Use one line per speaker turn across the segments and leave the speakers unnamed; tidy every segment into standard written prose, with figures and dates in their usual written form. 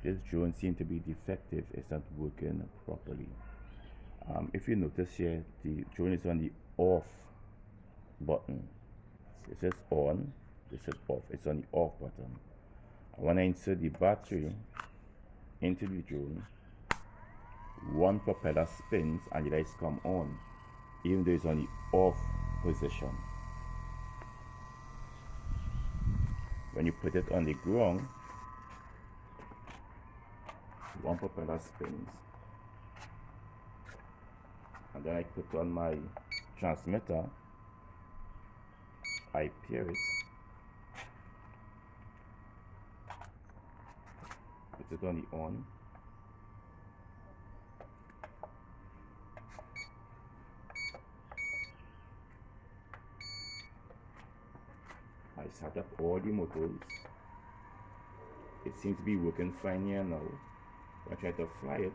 This drone seems to be defective. It's not working properly. If you notice here, the drone is on the off button. This is on, this is off. It's on the off button. When I insert the battery into the drone, one propeller spins and the lights come on, even though it's on the off position. When you put it on the ground, one propeller spins, and then I put on my transmitter, I pair it, put it on the on, I set up all the motors. It seems to be working fine here now. I try to fly it,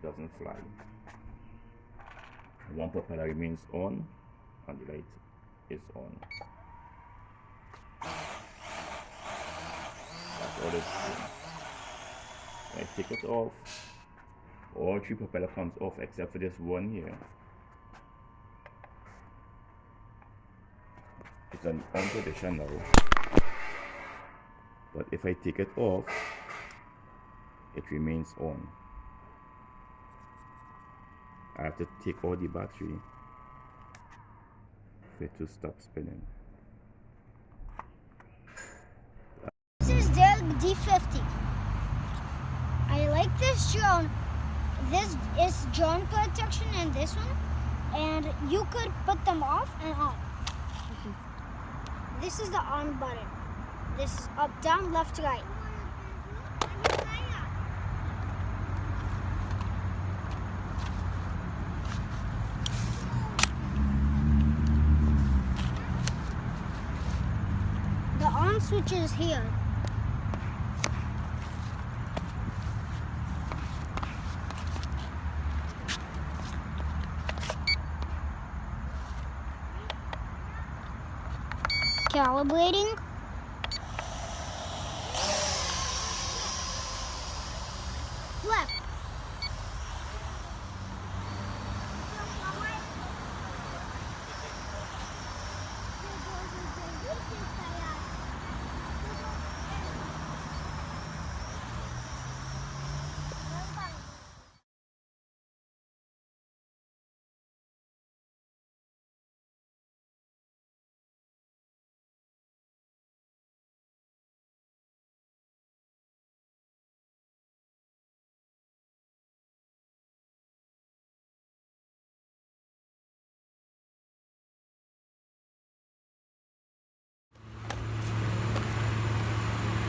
doesn't fly. One propeller remains on and the light is on. That's all it's doing. When I take it off, all three propeller comes off except for this one here. It's on position now. But if I take it off, it remains on. I have to take out the battery for it to stop spinning.
This is DEERC D50. I like this drone. This is drone protection and this one. And you could put them off and on. This is the on button. This is up, down, left, right. The on switch is here. Calibrating. Left.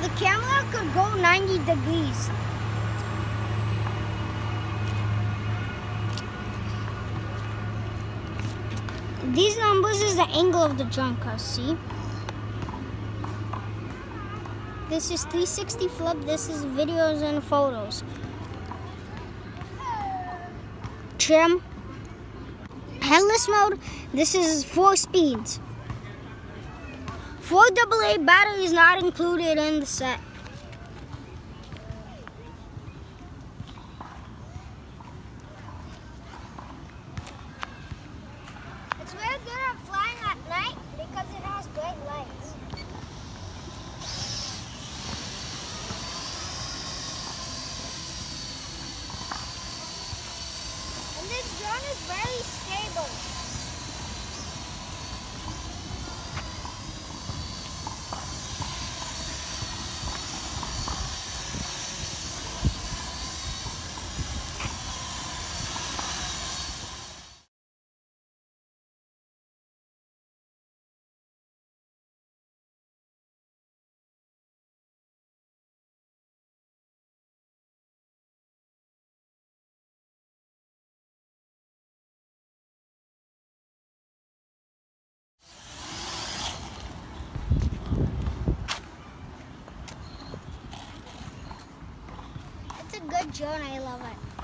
The camera could go 90 degrees. These numbers is the angle of the drone car, see? This is 360 flip, this is videos and photos. Trim. Headless mode, this is 4 speeds. 4 AA battery is not included in the set. It's very good at flying at night because it has bright lights. And this drone is very stable. It's a good drone, I love it.